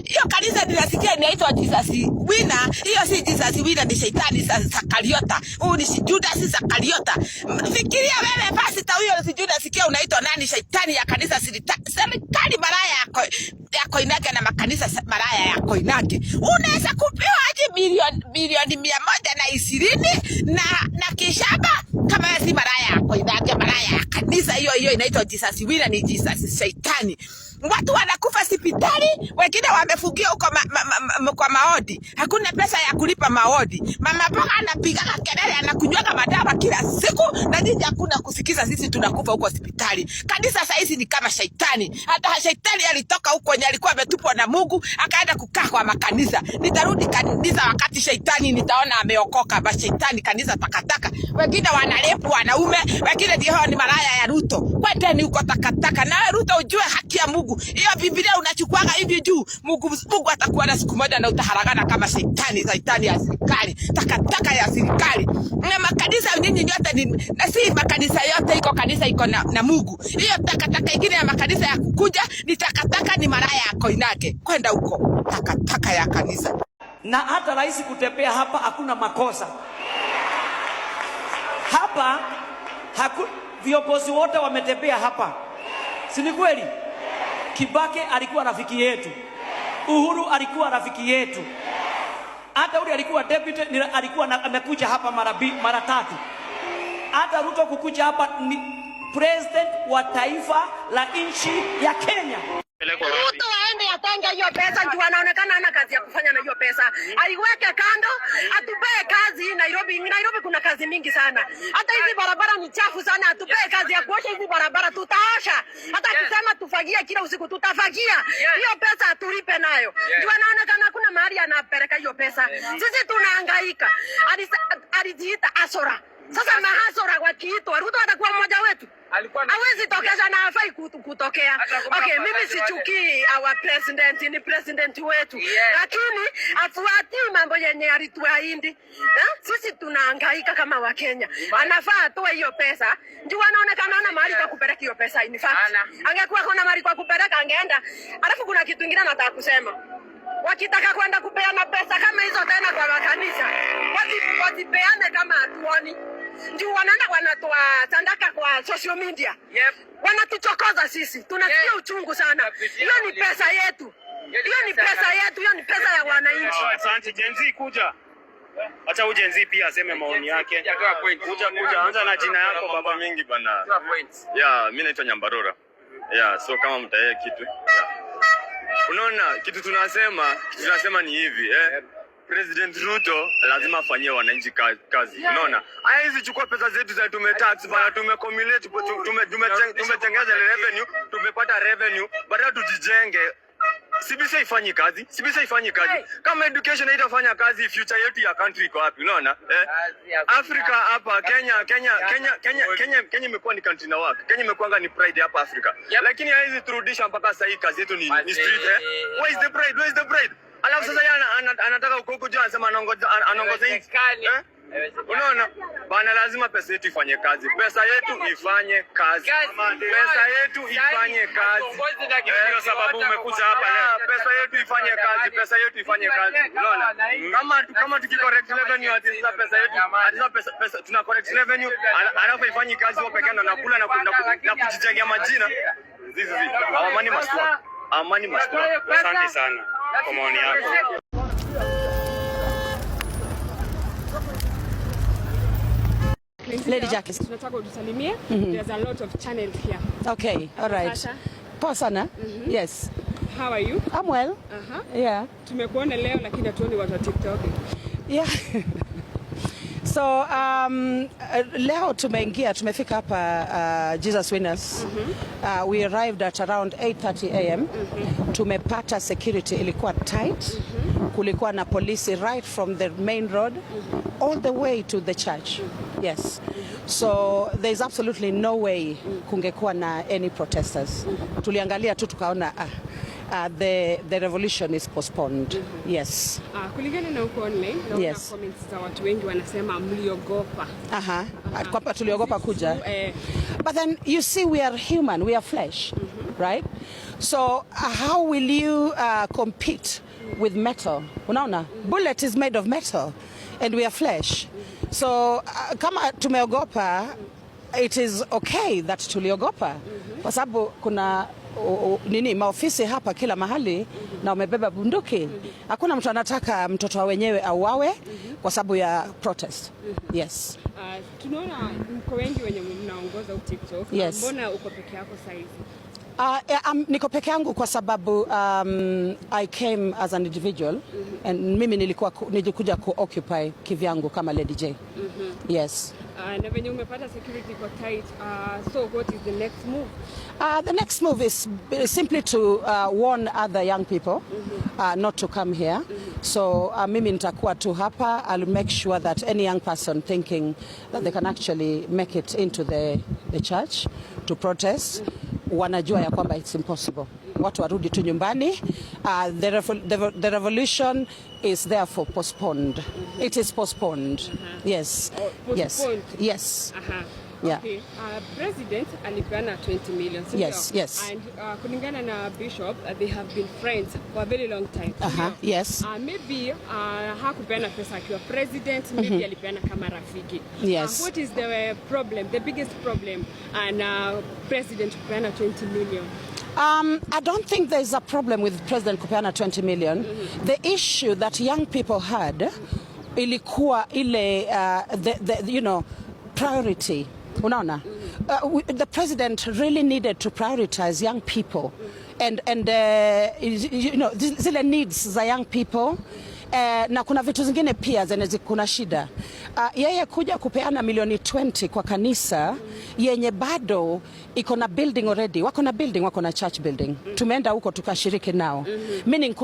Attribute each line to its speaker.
Speaker 1: hiyo kanisa ninasikia inaitwa Jesus Winner. Hiyo si Jesus Winner, ni shetani Sakariota. Huyu ni Judas Sakariota. Fikiria wewe pastor huyo si Judas, sikia unaitwa nani? Shetani ya kanisa serikali malaya ya Koinange na makanisa malaya ya Koinange. Unaweza kupewa aje milioni 120 na kishaba kama si malaya ya Koinange, malaya ya kanisa hiyo inaitwa Jesus Winner, ni Jesus shetani. Watu wanakufa hospitali, wengine wamefungia huko kwa maodi. Hakuna pesa ya kulipa maodi. Mama mboga anapiga kelele, anakunywa madawa kila siku, na nyinyi hakuna kusikiza sisi tunakufa huko hospitali. Kanisa sasa hizi ni kama shetani. Hata shetani alitoka huko nye alikuwa ametupwa na Mungu, akaenda kukaa kwa makanisa. Nitarudi kanisa wakati shetani nitaona ameokoka. Ba shetani kanisa takataka. Wengine wanalepu wanaume, wengine ndio ni malaya ya Ruto. Kwendeni huko takataka. Na Ruto ujue haki ya Mungu. Hiyo Biblia unachukuaga hivi juu. Mungu atakuwa na siku moja na utaharagana kama shetani ya serikali, takataka ya serikali. Na makanisa nyinyi nyote ni na si makanisa yote iko kanisa iko na Mungu. Hiyo takataka ingine ya makanisa ya kukuja ni takataka, ni malaya ya Koinange. Kwenda huko takataka ya kanisa.
Speaker 2: Na hata rais kutembea hapa hakuna makosa. Hapa viongozi wote wametembea hapa. Si ni kweli? Kibaki alikuwa rafiki yetu. Uhuru alikuwa rafiki yetu. Hata ule alikuwa deputy alikuwa amekuja hapa mara 3. Hata Ruto kukuja hapa ni president wa taifa la nchi ya Kenya.
Speaker 3: Ruto aende atenge hiyo pesa, ndio anaonekana hana kazi ya kufanya na hiyo pesa. Aiweke kando, atupee kazi Nairobi. Nairobi kuna kazi mingi sana. Hata hizi barabara ni chafu sana, atupee kazi ya kuosha hizi barabara, tutaosha. Hata akisema tufagie kila usiku tutafagia. Hiyo pesa atulipe nayo. Ndio anaonekana kuna mahali anapeleka hiyo pesa. Sisi tunahangaika. Alijiita Asora. Sasa mahasora wakiitwa, Ruto atakuwa mmoja wetu. Hawezi tokeza na hafai kutokea. Okay, mimi sichukii our president, ni president wetu. Lakini afuati mambo yenye alituahidi. Sisi tunahangaika kama Wakenya. Anafaa atoe hiyo pesa. Ndio anaonekana hana mahali kwa kupeleka hiyo pesa. In fact, angekuwa kuna mahali kwa kupeleka angeenda. Alafu kuna kitu kingine nataka kusema. Wakitaka kwenda kupeana pesa kama hizo tena kwa makanisa, wasipeane kama hatuoni. Ndio wanaenda wanatoa sadaka kwa social media. Wanatuchokoza sisi. Tunasikia uchungu sana. Hiyo ni pesa yetu. Hiyo ni pesa yetu, hiyo ni pesa ya wananchi.
Speaker 4: Asante Jenzi, kuja. Acha Ujenzi pia aseme maoni yake. Kuja anza na jina yako baba mingi bana. Mimi naitwa Nyambarora. So kama mtaye kitu. Unaona kitu tunasema ni hivi President Ruto lazima afanyie wananchi kazi. Unaona? Hizi chukua pesa zetu za tumetax bana, tumeaccumulate, tumetengeza revenue, tumepata revenue, baada tujijenge. CBC ifanyi kazi. Kama education haitafanya kazi, future yetu ya country iko wapi? Unaona? Afrika hapa Kenya imekuwa ni country na work. Kenya imekuanga ni pride hapa Afrika. Lakini hizi turudisha mpaka sasa hii kazi yetu ni street Where is the pride? Alafu sasa yeye anataka huko juu anasema anaongoza hii. Unaona? Bana lazima pesa yetu ifanye kazi. Pesa yetu ifanye kazi. Ndio sababu umekuja hapa leo. Pesa yetu ifanye kazi. Unaona? Kama tukicorrect revenue hata pesa tuna correct revenue, alafu ifanye kazi wao pekee na nakula na kujijengea majina. Hizi amani maswala. Asante sana kwa maoni yako.
Speaker 1: Lady Jackie,
Speaker 5: tunataka utusalimie. There's a lot of channels here.
Speaker 1: Okay, all right. Poa sana. Yes.
Speaker 5: How are you?
Speaker 1: I'm well. Yeah.
Speaker 5: Tumekuona leo lakini hatuoni watu wa TikTok.
Speaker 1: Yeah. So leo tumefika hapa Jesus Winners. We arrived at around 8:30 a.m. Tumepata security ilikuwa tight. Kulikuwa na polisi right from the main road all the way to the church. Yes. So there's absolutely no way kungekuwa na any protesters. Tuliangalia tu tukaona the revolution is postponed. Yes.
Speaker 5: Kulingana na uko online, naona comments za watu wengi wanasema mliogopa.
Speaker 1: Kwamba tuliogopa kuja. But then you see we are human, we are flesh. Right?
Speaker 6: So how will you compete with metal? Unaona? Bullet is made of metal and we are flesh. So kama tumeogopa, it is okay that tuliogopa. Kwa sababu kuna maofisi hapa kila mahali na umebeba bunduki. Hakuna mtu anataka mtoto wa wenyewe auawe kwa sababu ya protest. Yes.
Speaker 5: Tunaona mko wengi wenye mnaongoza TikTok.
Speaker 6: Yes.
Speaker 5: Mbona uko peke yako saizi?
Speaker 6: Niko peke yangu kwa sababu I came as an individual and mimi nilikuja ku-occupy kivyangu kama Lady J. Yes.
Speaker 5: Na venye umepata security kwa tight, so what is the next move?
Speaker 6: The next move is simply to warn other young people not to come here. So mimi nitakuwa tu hapa. I'll make sure that any young person thinking that they can actually make it into the church to protest, wanajua ya kwamba it's impossible. Watu warudi tu nyumbani. The revolution is therefore postponed. It is postponed. Yes.
Speaker 5: Postponed.
Speaker 6: Yes. Yeah.
Speaker 5: Okay. President alipeana 20 million.
Speaker 6: Yes, yes.
Speaker 5: And kulingana na Bishop, they have been friends for a very long time.
Speaker 6: Yes.
Speaker 5: Maybe hakupeana pesa akiwa president, maybe alipeana kama rafiki.
Speaker 6: Yes.
Speaker 5: What is the problem, the biggest problem, and president kupeana 20 million?
Speaker 6: I don't think there's a problem with President kupeana 20 million. The issue that young people had ilikuwa ile priority. Unaona? The president really needed to prioritize young people and zile needs za young people. Na kuna vitu zingine pia zenye kuna shida. Yeye kuja kupeana milioni 20 kwa kanisa yenye bado iko na building already. Wako na building, wako na church building. Tumeenda huko tukashiriki nao. Meaning